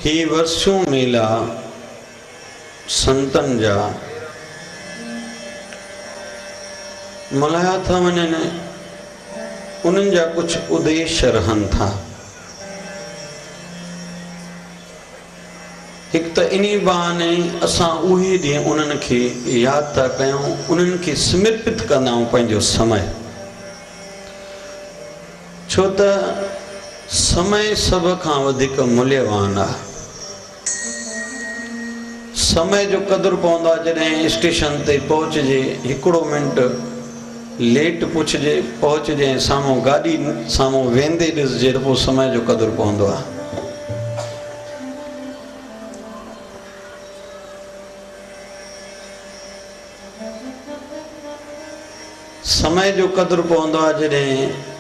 ही वर्षों मेला संतन जा मल्हाया था वञनि, उन्हनि जा कुछ उद्देश्य रहनि था। एक तो इन्हीं बहाने असां उहे ॾींहं उन्हनि खे यादि था कयूं, उन्हनि खे समर्पित कंदा आहियूं पंहिंजो समय। छो त समय सभ खां वधीक मूल्यवान आहे। समय जो क़दुरु पवंदो आहे जॾहिं स्टेशन ते पहुचजे, हिकिड़ो मिंट लेट पुछजे पहुचजे ऐं साम्हूं गाॾी साम्हूं वेंदे ॾिसजे त पोइ समय जो क़दुरु पवंदो आहे। समय जो क़दुरु पवंदो आहे जॾहिं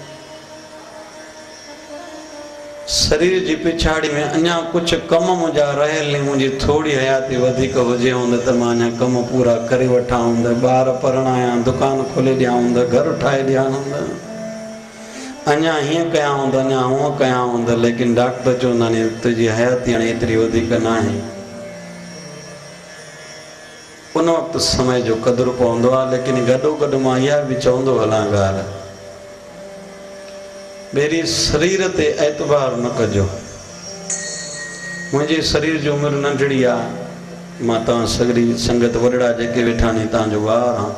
शरीर जी पिछाड़ी में अञा कुछ कम मुंहिंजा रहियल, मुंहिंजी थोड़ी हयाती वधीक हुजे हूंद त मां अञा कम पूरा करे वठां हूंद, ॿार पढ़ायां, दुकान खोले ॾियां हूंद, घर ठाहे ॾियां हूंद, अञा हीअं कयां हूंद, अञा हूअं कयां हूंद। लेकिन डॉक्टर चवंदा आहिनि तुंहिंजी हयाती हाणे एतिरी वधीक न आहे। उन वक़्तु समय जो क़दुरु पवंदो आहे। लेकिन गॾोगॾु मां इहा बि चवंदो हलां ॻाल्हि, मेरी शरीर ते एतबार न कजो। मुंहिंजे शरीर जी उमिरि नंढड़ी आहे। मां तव्हां सगरी संगत वॾड़ा जेके वेठा आहिनि तव्हांजो ॿार आहे।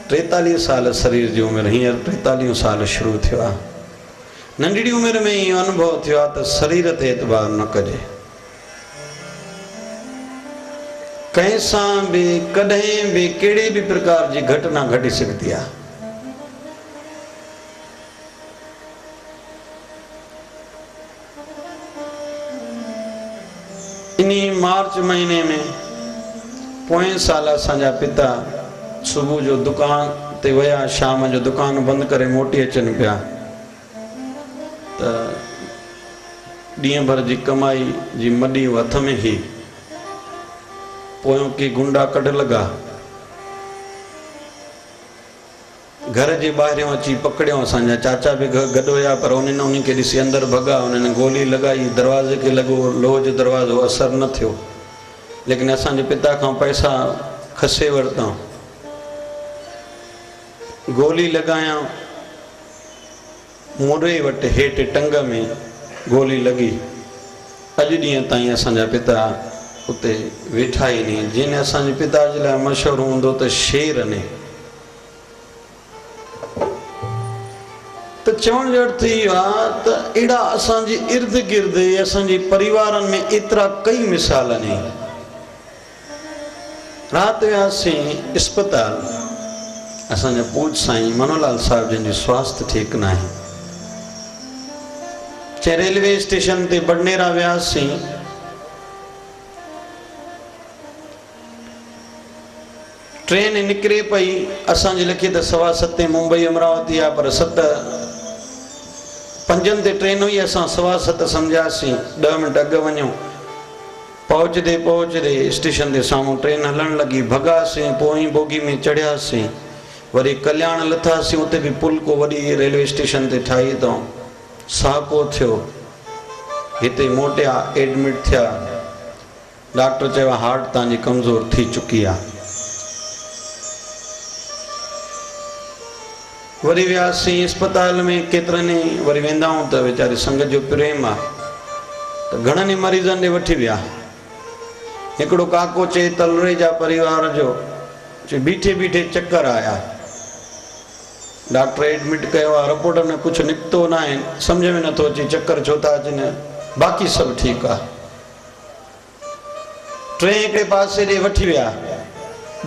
43 साल शरीर जी उमिरि, हींअर 43 साल शुरू थियो आहे। नंढड़ी उमिरि में इहो अनुभव थियो आहे त शरीर ते एतबार न कजे। कंहिंसां बि कॾहिं बि कहिड़े बि प्रकार जी घटना घटी सघंदी आहे। इन्हीं मार्च महीने में पोएं साल असांजा पिता सुबुह जो दुकान ते विया, शाम जो दुकान बंदि करे मोटी अचनि पिया त ॾींहं भर जी कमाई जी मॾी हथ में ही पोयों के गुंडा कढ लॻा, घर जे ॿाहिरियों अची पकड़ियो। असांजा चाचा बि गॾु हुया, पर उन्हनि खे ॾिसी अंदरि भॻा, उन्हनि गोली लॻाई, दरवाज़े खे लॻो, लोह जो दरवाज़ो असरु न थियो। लेकिन असांजे पिता खां पैसा खसे वरिता, गोली लॻायां, मुरे वटि हेठि टंग में गोली लॻी। अॼु ॾींहं ताईं असांजा पिता उते वेठा ई नहीं। जिन असांजे पिता जे लाइ मशहूरु हूंदो त शेर ने, त चवण जो अर्थ इहो आहे त अहिड़ा असांजे इर्द गिर्द असांजे परिवारनि में एतिरा कई मिसाल आहिनि। राति वियासीं अस्पताल, असांजा पूज साईं मनोलाल साहिब जिन जो स्वास्थ्य ठीक न आहे। चाहे रेलवे स्टेशन ते बडनेरा वियासीं, ट्रेन निकिरे पई, असांजे लिखे त 7:15 मुंबई अमरावती आहे, पर 7:05 ते ट्रेन हुई। असां 7:15 सम्झासीं 10 मिंट अॻु वञूं। पहुचदे स्टेशन ते साम्हूं ट्रेन हलण लॻी, भॻासीं, पोइ बोगी में चढ़ियासीं, वरी कल्याण लथासीं, उते बि पुल को वॾी रेलवे स्टेशन ते ठाही अथऊं। साहको थियो, हिते मोटिया, एडमिट थिया। डॉक्टर चयो हार्ट तव्हांजी कमज़ोर थी चुकी आहे। वरी वियासीं अस्पताल में, केतिरनि वरी वेंदा आहियूं त वीचारे संगत जो प्रेम आहे त घणनि मरीज़नि ॾे वठी विया। हिकिड़ो काको चए तलरे जा परिवार जो, बीठे बीठे चक्कर आया। डॉक्टर एडमिट कयो आहे, रिपोर्ट में कुछ निकितो न आहे, सम्झ में नथो अचे चक्कर छो था अचनि, बाक़ी सभु ठीकु आहे। टे हिकिड़े पासे ॾे वठी विया।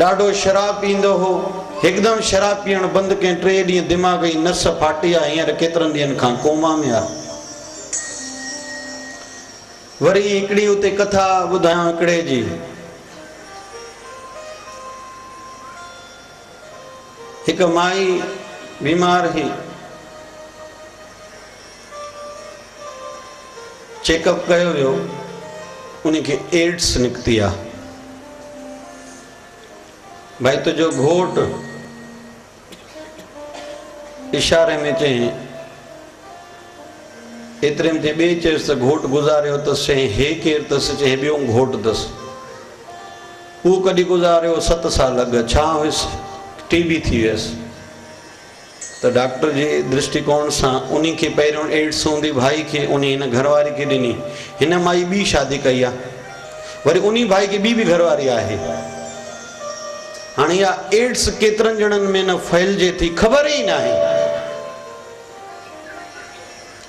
ॾाढो शराब पींदो हो, हिकदमि शराब पीअण बंदि कयईं। 3 ॾींहं दिमाग़ जी नस फाटी आहे, हींअर केतिरनि ॾींहंनि खां कोमा में आहे। वरी हिकिड़ी उते कथा ॿुधायां हिकिड़े जी। हिकु माई बीमार हुई, चेकअप कयो वियो, उनखे एड्स निकिती आहे। भाई तुझो घोट इशारे में चई एतरे में बे चयसि त घोट गुज़ारियो अथसि, चई हे केरु अथसि, चई ॿियो घोट अथसि। उहो कॾहिं गुज़ारियो 7 साल अॻु, छा हुयसि, टीबी थी वियसि। तो डॉक्टर जी दृष्टिकोण से उन्हीं के पहिरियों एड्स हूंदी भाई के, उन्हीं हिन घरवारी के ॾिनी, हिन माई ॿी शादी कई आहे, वरी उन्हीं भाई के ॿी भी घरवारी आहे। हाणे इहा एड्स केतिरनि ॼणनि में न फैलिजे थी, ख़बर ही ना है।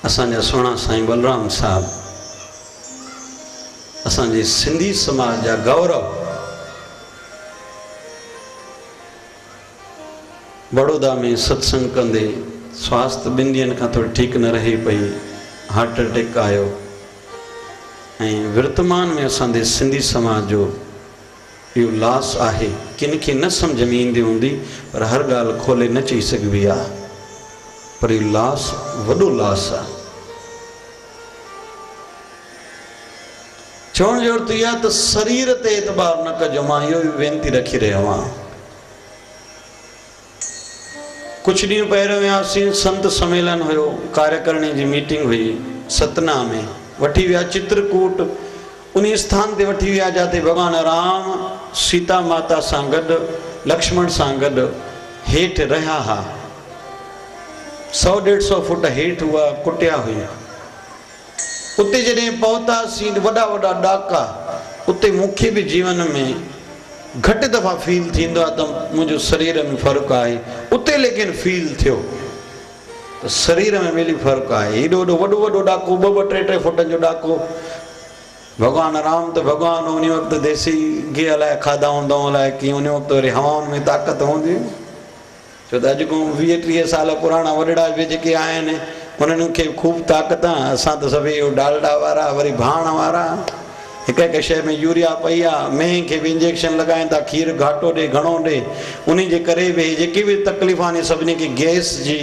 असांजा सुहिणा साईं बलराम साहब असांजे सिंधी समाज जा गौरव, बड़ौदा में सत्संग कंदे स्वास्थ्य 2 ॾींहंनि खां थोड़ी ठीक न रहे पई, हार्ट अटैक आयो। ऐं वर्तमान में असांजे सिंधी समाज जो इहो लॉस आहे। किन खे न सम्झ में ईंदी हूंदी, पर हर ॻाल्हि खोले न चई सघिबी आहे, पर इहो लॉस वॾो लॉस आहे। चवण जो अर्थ इहो आहे त शरीर ते एतबार न कजो। मां इहो वेनती रखी रहियो आहियां। कुछ ॾींहं पहिरियों वियासीं, संत सम्मेलन हुयो, कार्यकारिणी जी मीटिंग हुई सतना में, वठी विया चित्रकूट, उन स्थान ते वठी विया जाते भगवान राम सीता माता सां गॾु, लक्ष्मण सां गॾु हेठि रहिया हा। 100-150 फुट हेठि उहा कुटिया हुई। उते जॾहिं पहुतासीं, वॾा वॾा ॾाका, उते मूंखे बि जीवन में घट दफ़ा फील थींदो आहे त मुंहिंजो शरीर में फ़र्क़ु आहे। उते लेकिन फील थियो त शरीर में मिली फ़र्क़ु आहे। एॾो वॾो वॾो वॾो ॾाको, 2-2 3-3 फुटनि जो ॾाको। भगवान राम त भगवान, उन वक़्तु देसी गिह अलाए खाधा हूंदा, अलाए कीअं, उन वक़्तु वरी हवाउनि में ताक़त हूंदी। छो त अॼु खां 20-30 साल पुराणा वॾड़ा बि जेके आहिनि, उन्हनि खे ख़ूब ताक़त आहे। असां त सभई डालडा वारा, वरी भाण वारा, हिक हिक शइ में यूरिया पई आहे, मेंह खे बि इंजेक्शन लॻाइनि था, खीर घाटो ॾे घणो ॾे। उन जे करे बि जेकी बि तकलीफ़ आहे सभिनी खे गैस जी,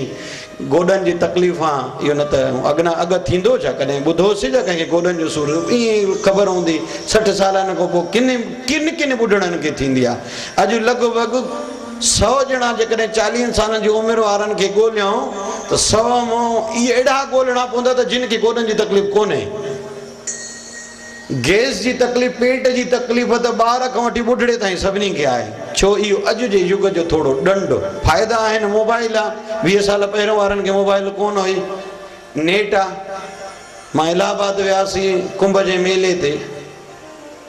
गोॾनि जी तकलीफ़ आहे। इहो न त अॻु थींदो छा, कॾहिं ॿुधोसीं छा कंहिंखे गोॾनि जो सूरु, ईअं ख़बर हूंदी। 60 सालनि खां पोइ किन किन ॿुढड़नि खे थींदी आहे। अॼु लॻभॻि 100 ॼणा जेकॾहिं 40 सालनि जी उमिरि वारनि खे ॻोल्हियूं त 100 मां इहे अहिड़ा ॻोल्हणा पवंदा त जिन खे गोॾनि जी तकलीफ़ कोन्हे। गैस जी तकलीफ़, पेट जी तकलीफ़ त ॿार खां वठी ॿुढड़े ताईं सभिनी खे आहे। छो, इहो अॼु जे युग जो थोरो ॾंड। फ़ाइदा आहिनि, मोबाइल आहे। 20 साल पहिरियों वारनि खे मोबाइल कोन हुई, नेट आहे। मां इलाहाबाद वियासीं कुंभ जे मेले ते,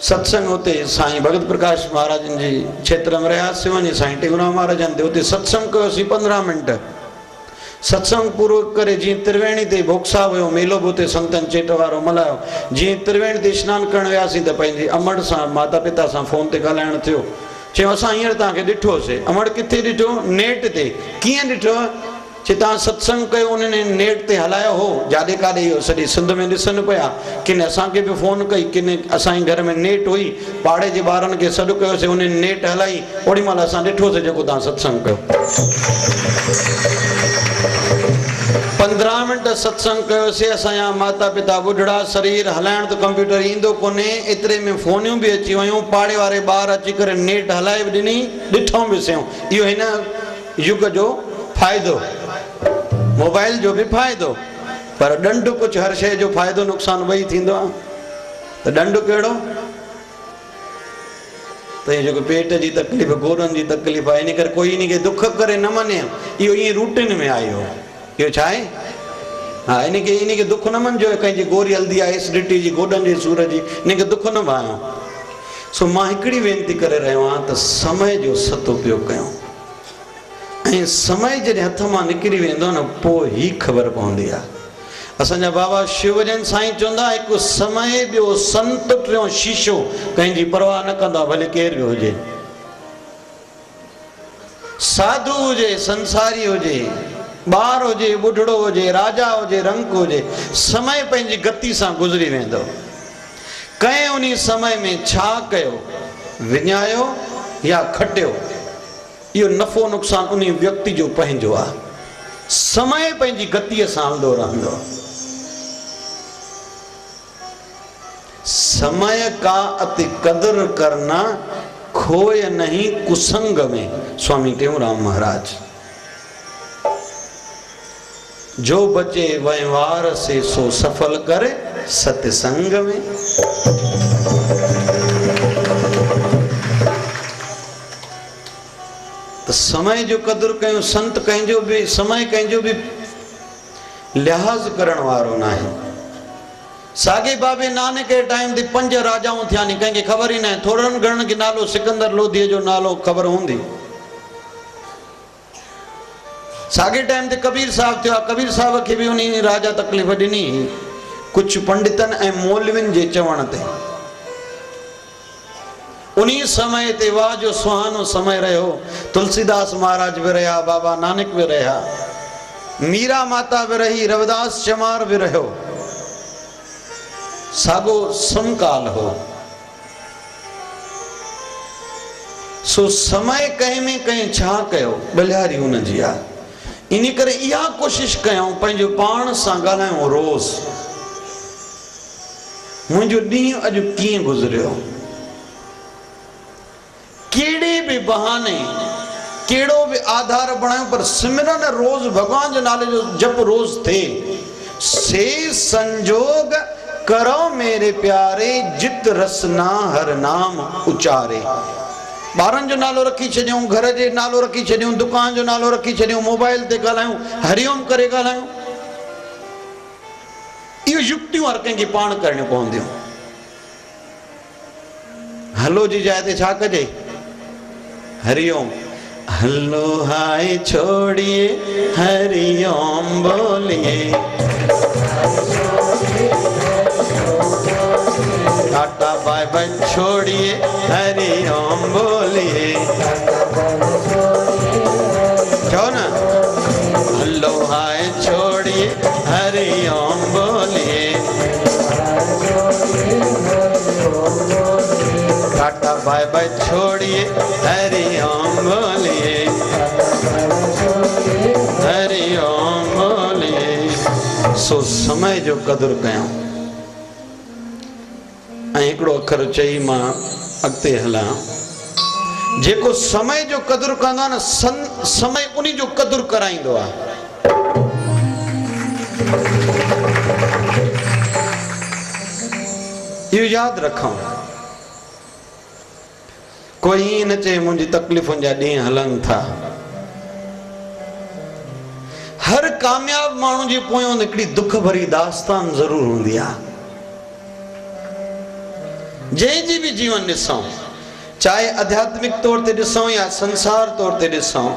सत्संग उते साईं भगत प्रकाश महाराजनि जी क्षेत्र में रहियासीं। वञी साईं टेऊंराम महाराजनि ते उते सत्संग कयोसीं 15 मिंट। सत्संग पूरो करे जीअं त्रिवेणी ते भोगसा हुयो, मेलो बि उते संतनि चेट वारो मल्हायो। जीअं त्रिवेणी ते सनानु करणु वियासीं त पंहिंजे अमड़ सां, माता पिता सां फ़ोन ते ॻाल्हाइणु थियो। चयो असां हींअर तव्हांखे ॾिठोसीं। अमड़ किथे ॾिठो? नेट ते। कीअं ॾिठो? चए तव्हां सत्संग कयो, उन्हनि नेट ते हलायो हो, जाॾे काॾे इहो सॼी सिंध में ॾिसनि पिया। किन असांखे बि फ़ोन कई, किन असांजे घर में नेट हुई, पाड़े जे ॿारनि खे सॾु कयोसीं, उन्हनि नेट हलाई, ओॾी महिल असां ॾिठोसीं जेको तव्हां सत्संग कयो। 15 मिंट सत्संग कयोसीं। असांजा माता पिता ॿुढड़ा, शरीर हलाइण त कंप्यूटर ईंदो कोन्हे, एतिरे में फ़ोनियूं बि अची वियूं, पाड़े वारे ॿार अची करे नेट हलाए बि ॾिनी, ॾिठूं बि सयूं। इहो हिन युग जो फ़ाइदो, मोबाइल जो बि फ़ाइदो। पर ॾंड कुझु, हर शइ जो फ़ाइदो नुक़सानु ॿई थींदो आहे। त ॾंड कहिड़ो? त इहो जेको पेट जी तकलीफ़, गोॾनि जी तकलीफ़ आहे, इन करे कोई इन खे दुख करे न मञे। इहो ईअं रूटीन में आयो। इहो छा आहे? हा, इन खे दुख न मञिजो। कंहिंजी गोरी हलंदी आहे एसिडिटी जी, गोॾनि जे सूर जी, इन खे दुख न पायो। सो मां हिकिड़ी वेनती करे रहियो आहियां त समय जो सदुपयोग कयूं। ऐं समय जॾहिं हथ मां निकिरी वेंदो न, पोइ ई ख़बर पवंदी आहे। असांजा बाबा शिवजन साईं चवंदा, हिकु समय, ॿियो संत, टियों शीशो। कंहिंजी परवाह न कंदा, भले केर बि हुजे, साधु हुजे, संसारी हुजे, ॿार हुजे, ॿुढड़ो हुजे, राजा हुजे, रंक हुजे, समय पंहिंजी गति सां गुज़री वेंदो। कंहिं उन समय में छा कयो, विञायो या खटियो, इहो नफ़ो नुक़सान उन व्यक्ति जो पंहिंजो आहे। समय पंहिंजी गतिअ सां हलंदो रहंदो। समय का अति कदर करना, खोए नहीं कुसंग में। स्वामी टेऊंराम महाराज। जो बचे वहिंवार से सो सफल करे सत्संग में। तो समय जो कदर कयूं, संत कंहिंजो भी समय कंहिंजो भी लिहाज करण वारो ना है। सागे बाबे नानक के टाइम ते 5 राजाऊं थिया नी, कंहिंखे ख़बर ही ना है। थोड़न घणन के नालो सिकंदर लोधी जो नालो ख़बर हूंदी। सागे टाइम ते कबीर साहब थियो। कबीर साहब के भी उन्हीं राजा तकलीफ़ ॾिनी कुछ पंडितन ऐं मौलविन जे चवण ते। उन्हीं समय ते वाह जो सुहानो समय रहो। तुलसीदास महाराज भी रहा, बाबा नानक भी रहा, मीरा माता भी रही, रविदास चमार भी रहो। सागो समकाल हो। सो समय कहीं में कहीं छा कयो बलिहारी उन जी आ। इन करे इहा कोशिश कयूं पंहिंजो पाण सां ॻाल्हायूं रोज़, मुंहिंजो ॾींहुं अॼु कीअं गुज़रियो। कहिड़े भी बहाने कहिड़ो भी आधार बणायूं, पर सिमरन रोज़ भगवान जे नाले जो जप रोज़ थिए। से संजोग करो मेरे प्यारे, जित रसना हर नाम उचारे। ॿारनि जो नालो रखी छॾियूं, घर जे नालो रखी छॾियूं, दुकान जो नालो रखी छॾियूं, मोबाइल ते ॻाल्हायूं, हरिओम करे ॻाल्हायूं। इहो युक्तियूं हर कंहिंखे पाण करणियूं पवंदियूं। हलो जी जाइ ते छा कजे? हरिओम। हलो हाय छोड़िए हरिओम बोलिए, टाटा बाय बाय छोड़िए हरिओम बोलिए। क्यों ना? हलो हाय छोड़िए हरिओम बोलिए, टाटा बाय बाय छोड़िए हरिओम बोलिए, हरिओम बोलिए। सो समय जो कदर कयूं। एकड़ो अखर चई मां अॻिते हलां। जेको समय जो कदर कंदा न, समय उन्हीं जो कदर कराईंदो आहे। इहो यादि रखूं। कोई न चए मुंहिंजी तकलीफ़ुनि जा ॾींहं हलनि था। हर कामयाब माण्हू जे पोयों हिकिड़ी दुख भरी दास्तान ज़रूर हूंदी आहे। जंहिंजी भी जीवन ॾिसूं, चाहे आध्यात्मिक तौर ते ॾिसूं या संसार तौर ते ॾिसूं,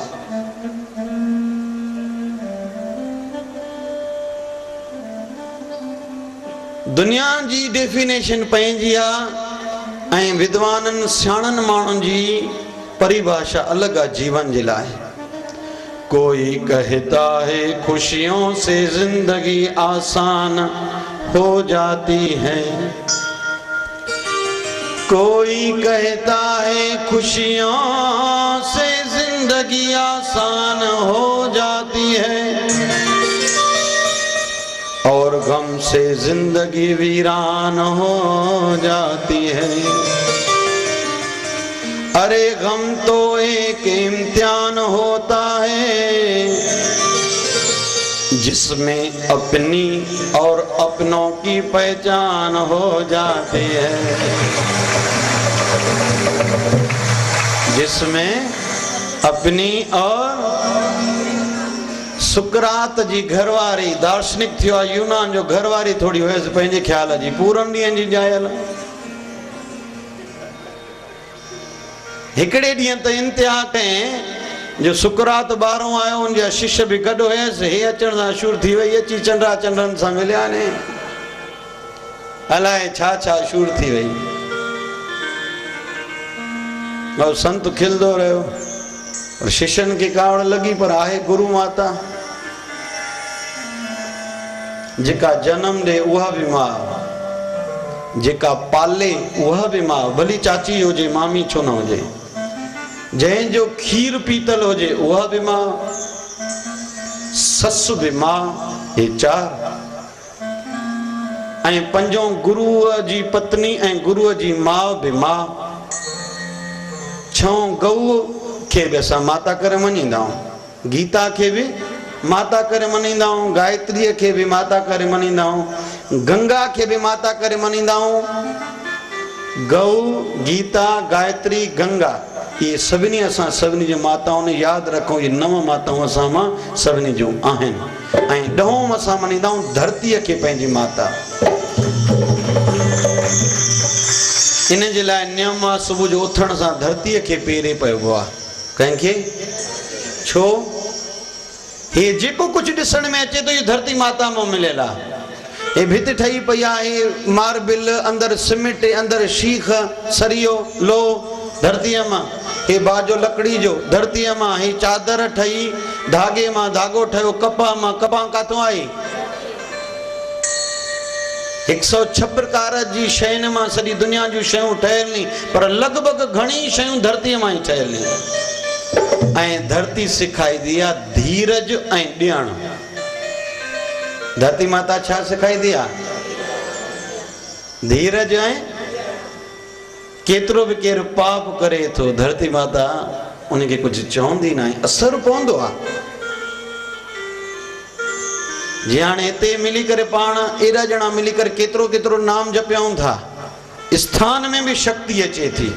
दुनिया जी डेफिनेशन पंहिंजी आहे ऐं विद्वाननि सियाणनि माण्हुनि जी परिभाषा अलग आहे जीवन जे लाइ। कोई कहता है खुशियों से जिंदगी आसान हो जाती है, कोई कहता है खुशियों से जिंदगी आसान हो जाती है, और गम से जिंदगी वीरान हो जाती है। अरे गम तो एक इम्तिहान होता है, जिसमें अपनी और अपनों की पहचान हो जाती है, जिसमें अपनी और सुकरात जी घरवारी दार्शनिक थियो, यूनान जो घरवारी थोड़ी हुयसि पंहिंजे ख्याल जी, पूरनि ॾींहंनि जी जायल। हिकिड़े ॾींहं त इंतिहा कयईं जो सुकरात ॿाहिरों आयो, उनजा शिष्य भी गॾु हुयसि। हे अचण सां शुरू थी वई, अची चंडा चंडनि सां मिलिया ने, अलाए छा छा शुरू थी वई। और संत खिलंदो रहियो और शिष्यनि खे कावड़ लॻी, पर आहे गुरु माता जेका जनम ॾे उहा भी मां, जेका पाले उहा भी मां, भली चाची हुजे मामी छो न हुजे, जंहिंजो खीर पीतल हुजे उहा भी मां, ससु भी मां, हे चार। ऐं पंजों गुरुअ जी पत्नी ऐं गुरुअ जी माउ भी मां। छहों गऊ खे भी असां माता करे मञींदा आहियूं, गीता खे भी माता करे मनींदा आहियूं, गायत्री के भी माता करे मनींदा आहियूं, गंगा के भी माता करे मनींदा आहियूं। गौ, गीता, गायत्री, गंगा, ये सभिनी असां सभिनी जी माताओं ने यादि रखूं। ये 9 माताऊं असां मां सभिनी जूं आहिनि। ऐं 10 असां मनींदा आहियूं धरतीअ खे पंहिंजी माता। इन जे लाइ नियम आहे सुबुह जो उथण सां धरतीअ खे पेरे पइबो आहे। कंहिंखे छो? हे जेको कुझु ॾिसण में अचे थो, ये धरती माता मां मिलियल आहे। हे भित ठही पई आहे, मार्बिल, अंदरि सीमेंट, अंदरि शीख, सरियो, लो, धरतीअ मां। हे बाजो लकड़ी जो, धरतीअ मां। हे चादर ठही, धागे मां धागो ठहियो, कपह मां। कपह काथों आई? 106 प्रकार जी शयुनि मां सॼी दुनिया जूं शयूं ठहियल नी, पर लॻभॻि घणी शयूं धरतीअ मां ई ठहियल नी। ऐं धरती सेखारींदी आहे धीरज ऐं ॾियण। धरती माता छा सेखारींदी आहे? धीरज ऐं केतिरो बि केरु पाप करे थो, धरती माता उनखे कुझु चवंदी न आहे, असरु पवंदो आहे। जी हाणे हिते मिली करे पाण एॾा ॼणा मिली करे केतिरो केतिरो नाम जपियूं था, स्थान में बि शक्ति अचे थी।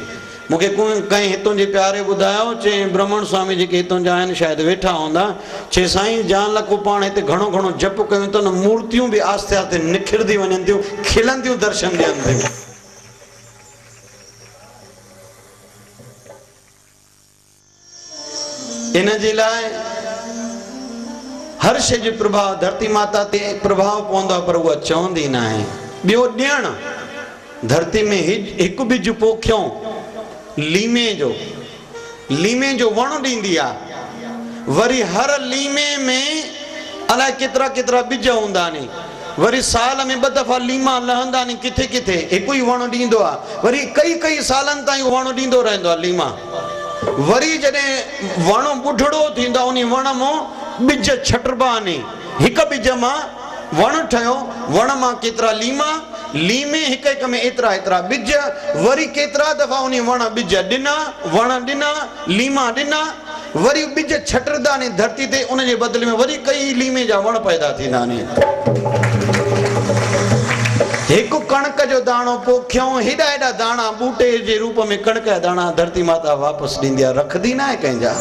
मूंखे कंहिं हितों जे प्यारे ॿुधायो, चई ब्रह्मण स्वामी जेके हितों जा आहिनि शायदि वेठा हूंदा, चई साईं जान लको पाण हिते घणो घणो जप कयूं त न मूर्तियूं बि आस्ते आस्ते निखिरंदी वञनि थियूं, खिलनि थियूं, दर्शन ॾियनि थियूं। इन जे लाइ हर शइ जो प्रभाव धरती माता ते प्रभाव पवंदो आहे, पर उहा चवंदी न आहे। ॿियो ॾियण, धरती में हिकु बिज पोखियूं लीमे जो वण ॾींदी आहे। वरी हर लीमे में अलाए केतिरा केतिरा बिज हूंदा नी। वरी साल में 2 दफ़ा लीमा लहंदा नी, किथे किथे हिकु ई वण ॾींदो आहे। वरी कई सालनि ताईं वण ॾींदो रहंदो आहे लीमा। वरी जॾहिं वण ॿुढड़ो थींदो आहे, उन वण मां बिज छटबा नी। हिकु बिज मां वण ठहियो, वण मां केतिरा लीमा, लीमे हिक हिक में एतिरा बिज। वरी केतिरा दफ़ा उन वण बिज ॾिना, वण ॾिना, लीमा ॾिना। वरी बिज छटंदा नी धरती ते, उन जे बदिले में वरी कई लीमे जा वण पैदा थींदा नी। हिकु कणक जो दाणो पोखियूं, हेॾा दाणा बूटे जे रूप में कणक जा दाणा धरती माता वापसि ॾींदी आहे, रखंदी न आहे कंहिंजा।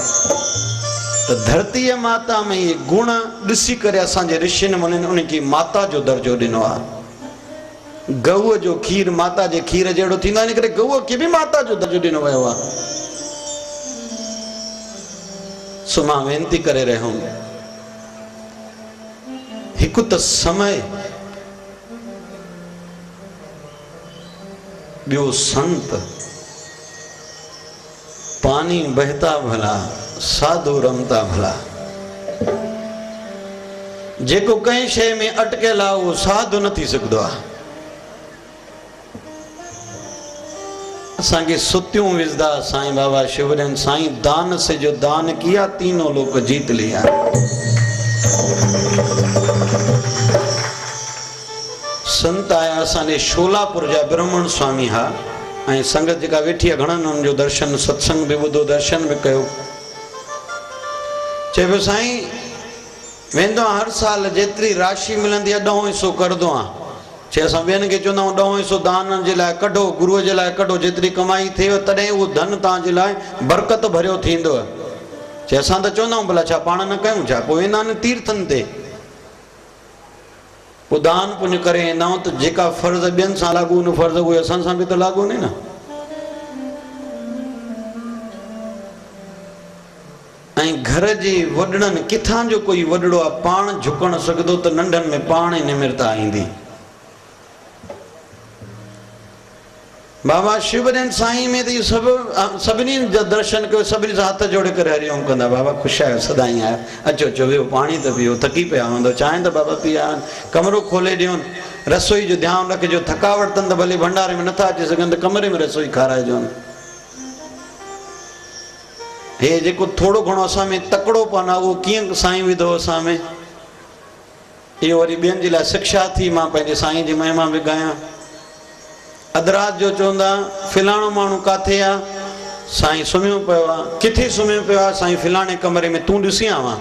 त धरतीअ माता में ये गुण ॾिसी करे असांजे ऋषियुनि मुनियुनि उनखे माता जो दर्जो ॾिनो आहे। गऊ जो खीर माता जे खीर जहिड़ो थींदो आहे, इन करे गऊ खे बि माता जो दर्जो ॾिनो वियो आहे। सो मां वेनती करे रहियो हूं, हिकु त समय, ॿियो संत। पानी बहता भला, साधु रमता भला। जेको कंहिं शइ में अटकियल आहे उहो साधु न थी सघंदो आहे। असांखे सुतियूं विझंदा साईं बाबा शिवरन, साईं दान से जो दान किया तीनों लोक जीत लिया। संत आया असांजे शोलापुर जा ब्रह्मण स्वामी हा, ऐं संगत जेका वेठी आहे घणनि उन्हनि जो दर्शन सत्संग बि ॿुधो, दर्शन बि कयो। चए पियो साईं वेंदो हर साल जेतिरी राशि मिलंदी आहे 1/2 हिसो करंदो आहे। चए असां ॿियनि खे चवंदा आहियूं 1/2 हिसो दान जे लाइ कढो, गुरूअ जे लाइ कढो, जेतिरी कमाई थिए तॾहिं उहो धन तव्हांजे लाइ बरकत भरियो थींदो। चए असां त चवंदा आहियूं भला छा पाण न कयूं छा? पोइ वेंदा आहिनि तीर्थनि ते, पोइ दान पुण्य करे ईंदा आहियूं, त जेका फर्ज़ ॿियनि सां लागू न फर्ज़ उहे असां सां बि त लागू न। ऐं घर जे वॾड़नि किथां जो कोई वॾड़ो आहे पाण झुकण सघंदो त नंढनि में पाण ई निमिरता ईंदी। बाबा शिवरन साईं में त इहो सभिनी जा दर्शन कयो, सभिनी सां हथ जोड़े करे हरिओम कंदा। बाबा ख़ुशि आहियो, सदाईं आहियो, अचो अचो वियो, पाणी त पियो, थकी पिया हूंदो, चांहि त बाबा पीआ, कमरो खोले ॾियो, रसोई जो ध्यानु रखिजो, थकावट अथनि त भले भंडारे में नथा अची सघनि त कमरे में रसोई खाराइजो। हे जेको थोरो घणो असां में तकिड़ोपन आहे उहो कीअं साईं विधो असां में, इहो वरी ॿियनि जे लाइ शिक्षा थी। मां पंहिंजे साईं जी महिमा बि ॻायां। अधु राति जो चवंदा फिलाणो माण्हू किथे आहे? साईं सुम्हियो पियो आहे। किथे सुम्हियो पियो आहे? साईं फिलाणे कमरे में, तूं ॾिसी आवा।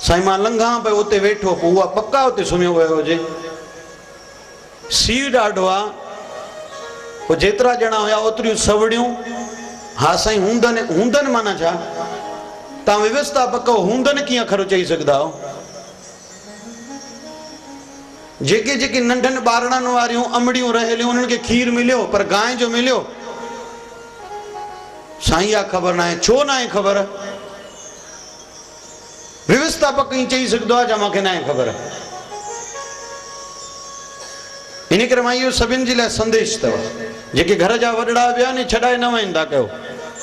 साईं मां लंघा पे उते वेठो पोइ उहा पक्का उते सुम्हियो वियो हुजे। सीउ ॾाढो आहे, पोइ जेतिरा ॼणा हुया ओतिरियूं सवड़ियूं। हा साईं हूंदनि, हूंदनि माना छा, तव्हां व्यवस्था पको हूंदनि कीअं खरो चई सघंदा हो। जेके जेके नंढनि ॿारड़नि वारियूं अमड़ियूं रहेलियूं उन्हनि खे खीर मिलियो, पर गांइ जो मिलियो साईं इहा ख़बर न आहे। छो न आहे ख़बर? व्यवस्था पकी चई सघंदो आहे, छा मूंखे न आहे ख़बर। इन करे मां इहो सभिनि जे लाइ संदेश अथव, जेके घर जा वॾड़ा विया आहिनि छॾाए न वञनि था कयो,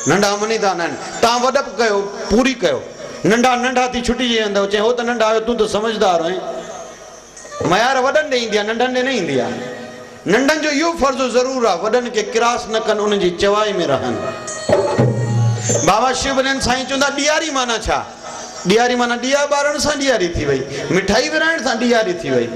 नंढा मञी था न आहिनि, तव्हां वॾप कयो, पूरी कयो। नंढा नंढा थी छुटिजी वेंदव, चए हो त नंढा आहियो, तूं त समझदार आहीं। मयार वॾनि ॾे ईंदी आहे, नंढनि ॾे न ईंदी आहे। नंढनि जो इहो फर्ज़ु ज़रूरु आहे, वॾनि खे किरास न कनि, उन्हनि जी चवाई में रहनि। बाबा शिवनंद साईं चवंदा ॾियारी माना छा? ॾियारी माना ॾिया ॿारण सां ॾियारी थी वई, मिठाई विराइण सां ॾियारी थी वई।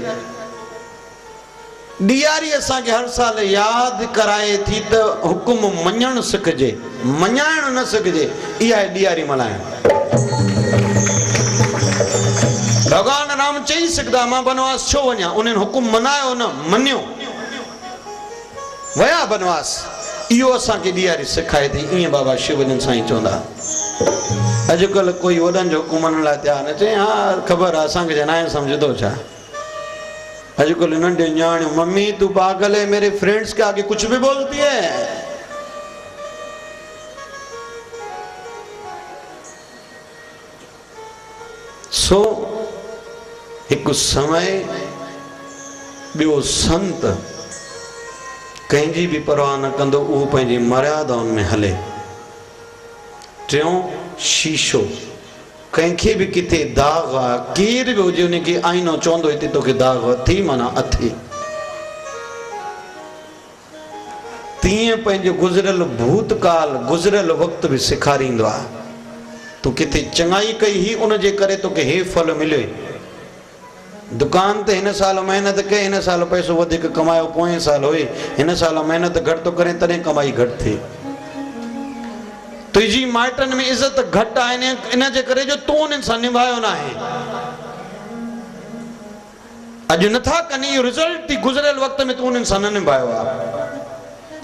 ॾियारी असांखे हर साल यादि कराए थी त हुकुम मञणु सिखजे, मञाइणु न सिखजे। इहा आहे ॾियारी मल्हाइण। भॻवान राम चई सघंदा मां बनवास छो वञा, उन्हनि हुकुम मनायो न, मञियो, वया बनवास। इहो असांखे ॾियारी सेखारे थी। ईअं बाबा शिवनंद साईं चवंदा। अॼुकल्ह कोई वॾनि जो हुकुम मञण लाइ तयारु न, चए हा ख़बर आहे असांखे न आहे सम्झंदो छा। आजकल नंढे न्याणियों, मम्मी तू पागल है, मेरे फ्रेंड्स के आगे कुछ भी बोलती है। सो एक समय बियो संत कंहिंजी भी परवाह न कंदो, उहो पंहिंजी मर्यादाउनि में हले। टियों शीशो, कंहिंखे भी किथे दाग आहे, केर भी हुजे उनखे आईनो चवंदो हिते तोखे दाग अथई माना अथई। तीअं पंहिंजो गुज़रियल भूतकाल, गुज़रियल वक़्तु भी सेखारींदो आहे। तूं किथे चङाई कई ही उनजे करे तोखे हे फल मिलियो। दुकान ते हिन साल महिनत कई, हिन साल पैसो वधीक कमायो, पोएं साल हुई, हिन साल महिनत घटि तो करे तॾहिं कमाई घटि थी। तुझी माइटनि में इज़त घटि आहे इन जे करे जो तूं उन्हनि सां निभायो न आहे। अॼु नथा कनि, इहो रिज़ल्ट थी गुज़रियल वक़्त में तूं उन्हनि सां न निभायो आहे।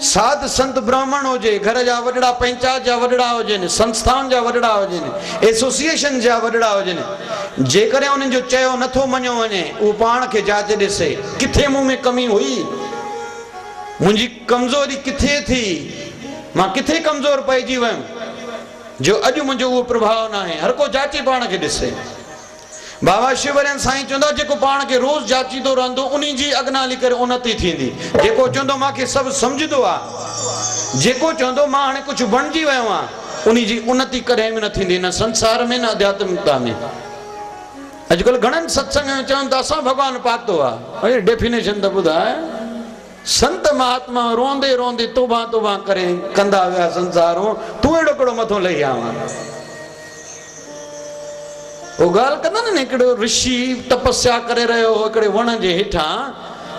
साध संत ब्राह्मण हुजे, घर जा वॾड़ा, पंचायत जा वॾड़ा हुजनि, संस्थान जा वॾड़ा हुजनि, एसोसिएशन जा वॾड़ा हुजनि, जेकॾहिं उन्हनि जो चयो नथो मञियो वञे, उहो पाण खे जाच ॾिसे, किथे मूं में कमी हुई, मुंहिंजी कमज़ोरी किथे थी, मां किथे कमज़ोर पइजी वियुमि जो अॼु मुंहिंजो उहो प्रभाव न आहे। हर को जाचे पाण खे ॾिसे। बाबा शिवनंद साईं चवंदा जेको पाण खे रोज़ जाचींदो रहंदो उन्ही जी अॻिनाली करे उन्नति थींदी। जेको चवंदो मूंखे सभु सम्झंदो आहे, जेको चवंदो मां हाणे कुझु बणिजी वियो आहियां, उन्ही जी उन्नति कॾहिं बि न थींदी, न संसार में न आध्यात्मिकता में। अॼुकल्ह घणनि सत्संग में चवनि था असां भॻवानु पातो आहे। अरे डेफिनेशन त ॿुधाए। संत महात्मा रोंदे रोंदे तोबा तोबा करे कंदा विया संसारों, तूं अहिड़ो कहिड़ो मथो लही आवा। वो ॻाल्हि कंदा न, हिकिड़ो ऋषि तपस्या करे रहियो हो हिकिड़े वण जे हेठां,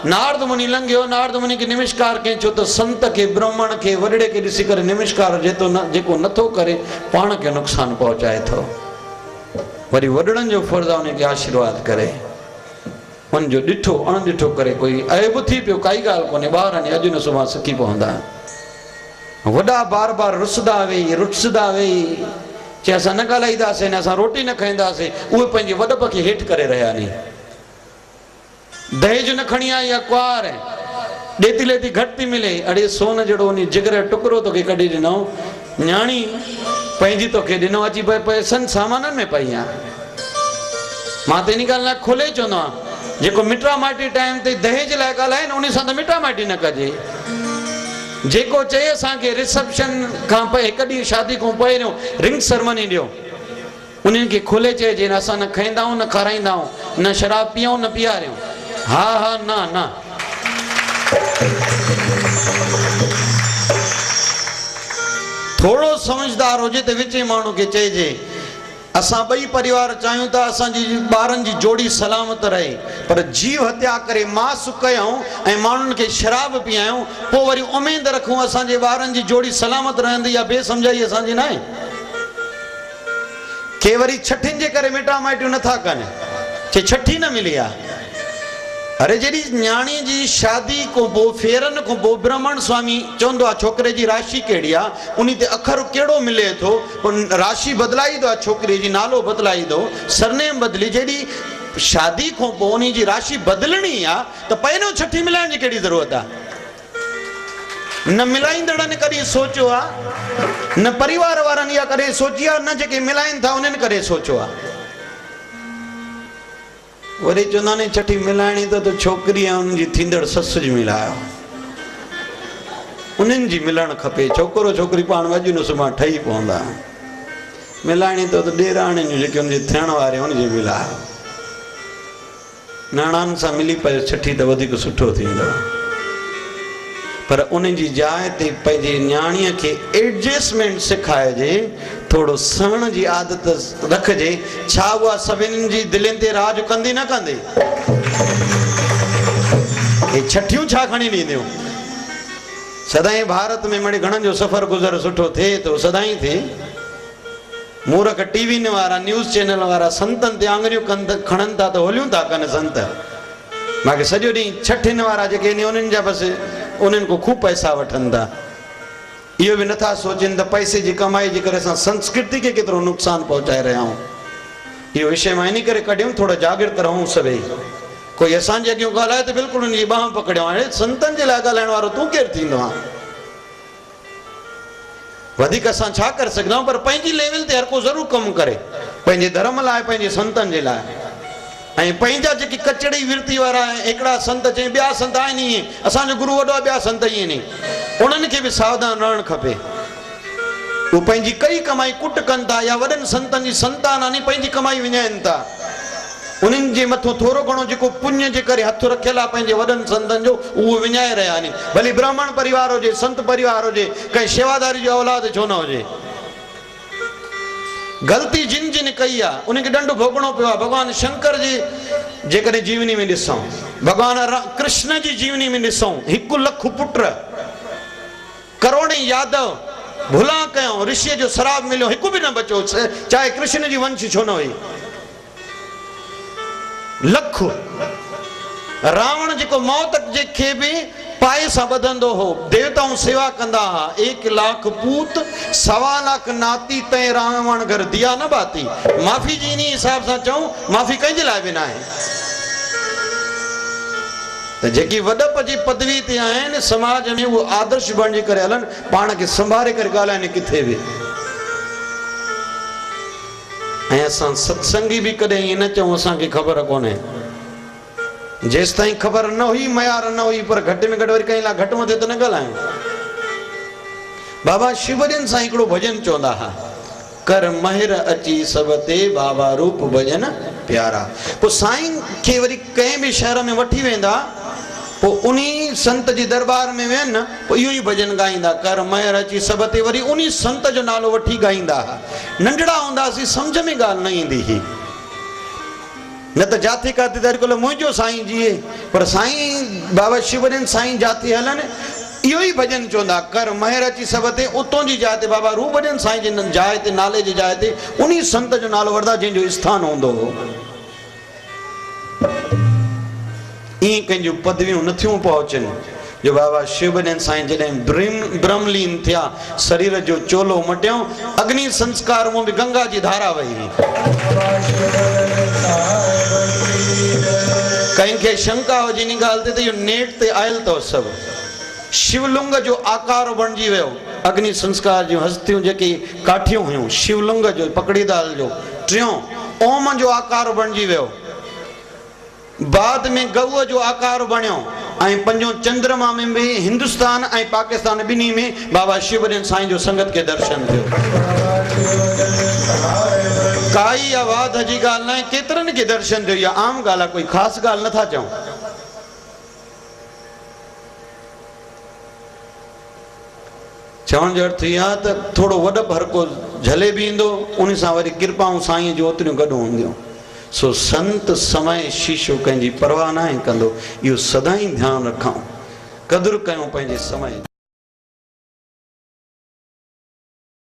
नारद मुनि लंघियो, नारद मुनि खे नमस्कार कयईं, छो त संत खे, ब्राह्मण खे, वॾड़े खे ॾिसी करे नमस्कार जेको नथो करे पाण खे नुक़सान पहुचाए थो। वरी वॾड़नि जो फर्ज़ आहे उनखे आशीर्वाद करे, उनजो ॾिठो अणॾिठो करे कोई ऐब थी पियो, काई ॻाल्हि कोन्हे, ॿार अॼु न सुभाणे सिखी पवंदा। वॾा बार बार रुसदा वेही चए असां न ॻाल्हाईंदासीं, न असां रोटी न खाईंदासीं, उहे पंहिंजे वॾप खे हेठि करे रहिया नी। दहेज न खणी आई आहे कुआर, ॾेती लेती घटि थी मिले, अड़े सोन जहिड़ो उन जिगर टुकड़ो तोखे कढी ॾिनो, न्याणी पंहिंजी तोखे ॾिनो, अची पए पैसनि सामाननि में पई आहे। मां त इन ॻाल्हि लाइ खोले चवंदो आहियां, जेको मिटा माइटी टाइम ते दहेज लाइ ॻाल्हाए न उन सां त मिटा माइटी न कजे। जेको चए असांखे रिसेप्शन खां पए, हिकु ॾींहुं शादी खां पहिरियों रिंग सेरेमनी ॾियो, उन्हनि खे खोले चइजे न असां न खाईंदा आहियूं, न खाराईंदा आहियूं, न शराब पीऊं, न पीआरियूं। हा हा न न, थोड़ो समझदार हुजे त विच माण्हू खे चइजे असां ॿई परिवार चाहियूं था असांजी ॿारनि जी जोड़ी सलामत रहे, पर जीव हत्या करे मांस कयूं ऐं माण्हुनि खे शराब पीआयूं, पोइ वरी उमेद रखूं असांजे ॿारनि जी जोड़ी सलामत रहंदी, या बेसमझाई असांजी न आहे। के वरी छठिन जे करे मिटा माइटियूं नथा कनि, चे छठी न मिली आ। अरे जड़ी न्याणी जी शादी को बो फेरन को बो ब्राह्मण स्वामी चवंदो आ छोकरे जी राशि केड़ी आ, उनी ते अखर केड़ो मिले थो, राशि बदलाई दो, छोकरी जी नालो बदलाई दो, सरनेम बदली। जड़ी शादी को बो उनी जी राशि बदलनी आ तो पहिरियों छठी मिलाइण जी केड़ी जरूरत आ? न मिलाईंदड़नि कॾहिं सोचियो आ, न परिवार वारनि इहा करे सोची आ, न जेके मिलाइनि था उन्हनि करे सोचियो आ। वरी चवंदा नी छठी मिलाइणी तो छोकिरी ऐं उन्हनि जी थींदड़ ससु जी मिलायो, उन्हनि जी मिलणु खपे। छोकिरो छोकिरी पाण अॼु न सुभाणे ठही पवंदा। मिलाइणी तो ॾेराणियुनि जूं जेके उनजी थियण वारे उनजी मिलायो। नानाणनि सां मिली पए छठी त वधीक सुठो थींदो, पर उन जी जाइ ते पंहिंजी न्याणीअ खे एडजस्टमेंट सेखारिजे, थोड़ो सहण जी आदत रखजे। छा उहा सभिनी जी दिलनि ते राज कंदी न कंदी? ये छठियूं छा खणी ॾींदियूं? सदाईं भारत में मणे घणनि जो सफ़र गुज़र सुठो थिए थो, सदाईं थिए। मूर्ख टीवी वारा न्यूज़ चैनल वारा संतनि ते आङुरियूं खणनि था त होलियूं था कनि संत। मूंखे सॼो ॾींहुं छठिन वारा जेके आहिनि उन्हनि जा बसि उन्हनि को खूब पैसा वठनि था। इहो बि नथा सोचनि त पैसे जी कमाई जे करे असां संस्कृति खे केतिरो नुक़सान पहुचाए रहिया आहियूं। इहो विषय मां इन करे कढियूं, थोरो जागृत रहूं सभई। कोई असांजे अॻियां ॻाल्हाए त बिल्कुलु उनजी ॿांह पकड़ियो, हाणे संतनि जे लाइ ॻाल्हाइण वारो तूं केरु थींदो आहे? वधीक असां छा करे सघंदा आहियूं, पर पंहिंजी लेवल ते हर को ज़रूरु कमु करे, पंहिंजे धर्म लाइ, पंहिंजे संतनि जे लाइ। ऐं पंहिंजा जेके कचड़ी विरती वारा हिकिड़ा संत चई, ॿिया संत आहिनि ईअं, असांजो गुरू वॾो आहे, ॿिया संत ईअं नहीं, उन्हनि खे बि सावधान रहणु खपे। उहे पंहिंजी कई कमाई कुट कनि था, या वॾनि संतनि जी संतानानी पंहिंजी कमाई विञाइनि था। उन्हनि जे मथां थोरो घणो जेको पुण्य जे करे हथु रखियल आहे पंहिंजे वॾनि संतनि जो, उहो विञाए रहिया आहिनि। भली ब्राह्मण परिवार हुजे, संत परिवार हुजे, कंहिं शेवादारी जो औलाद छो न हुजे। ग़लती जिन जिन कई आहे उनखे ॾंड भोगणो पियो आहे। भॻवान शंकर जी जेकॾहिं जीवनी में ॾिसूं, भॻवान कृष्ण जी जीवनी में ॾिसूं, 1 लख पुट, करोड़े यादव, भुला कयूं, ऋषिअ जो श्राप मिलियो, हिकु बि न बचो, चाहे कृष्ण जी वंश छो न हुई। लख रावण जेको मौत जेके बि पाए सां ॿधंदो हो, देवताऊं सेवा कंदा हुआ, 1 लाख पूत 1.25 लाख नाती, तंहिं रावण घर दिया न बाती। माफ़ी जी इन हिसाब सां चऊं, माफ़ी कंहिंजे लाइ बि न आहे। त जेकी वॾप जी पदवी ते आहिनि समाज में, उहो आदर्श बणिजी करे हलनि, पाण खे संभाले करे ॻाल्हाइनि किथे बि। ऐं असां सत्संगी बि कॾहिं ईअं न चऊं असांखे ख़बर कोन्हे। जेसि ताईं ख़बर न हुई, मयार न हुई, पर घटि में घटि वरी कंहिं लाइ घटि मथे त न ॻाल्हायूं। बाबा शिवजन सां हिकिड़ो भॼन चवंदा हुआ, कर महिर अची सब ते बाबा रूप भॼन प्यारा। पोइ साईं खे वरी कंहिं बि शहर में वठी वेंदा, पोइ उन्ही संत जी दरबार में वेहनि न, पोइ इहो ई भॼन ॻाईंदा, कर महिर अची सब ते। वरी उन्ही संत जो नालो वठी ॻाईंदा हुआ। नंढड़ा हूंदासीं, सम्झ में ॻाल्हि न ईंदी हुई, न त जाति काथे त अॼुकल्ह मुंहिंजो साईं जीए, पर साईं बाबा शिवजन साईं जाति हलनि, इहो ई भॼन चवंदा, कर महिर अची सब ते। उतां जी जाइ ते बाबा रूपजन साईं जी जाइ ते, नाले जी जाइ ते उन्ही संत जो नालो वठंदा जंहिंजो स्थान हूंदो हो। ईअं कंहिंजूं पदवियूं नथियूं पहुचनि जो बाबा शिवजन साईं जॾहिं ब्रह्मलीन थिया, शरीर जो चोलो मटियो, अग्नि संस्कार में भी गंगा जी धारा वही। कंहिंखे शंका हुजे इन ॻाल्हि ते, इहो नेट ते आयल अथव सभु। शिवलिंग जो आकार बणिजी वियो, अग्नि संस्कार जूं हस्तियूं जेकी काठियूं हुयूं, शिवलिंग जो, पकड़ीदाल जो, टियों ओम जो आकार बणिजी वियो। बाद में गऊ जो आकार बणियो, ऐं 5 चंद्रमा में भी हिंदुस्तान ऐं पाकिस्तान ॿिन्ही में बाबा शिवजन साईं जो संगत के दर्शन थियो। काई आवाज़ जी ॻाल्हि न आहे, केतिरनि खे दर्शन थियो, इहा आम ॻाल्हि आहे, कोई ख़ासि ॻाल्हि नथा चऊं। चवण जो अर्थ इहा आहे त थोरो वॾप हर को झले बि ईंदो, उन सां वरी किरपाऊं साईं जो ओतिरियूं गॾु हूंदियूं। सो संत समय शीशो कंहिंजी परवाह न कंदो, इहो सदाईं ध्यानु रखूं, क़दुरु कयूं पंहिंजे समय।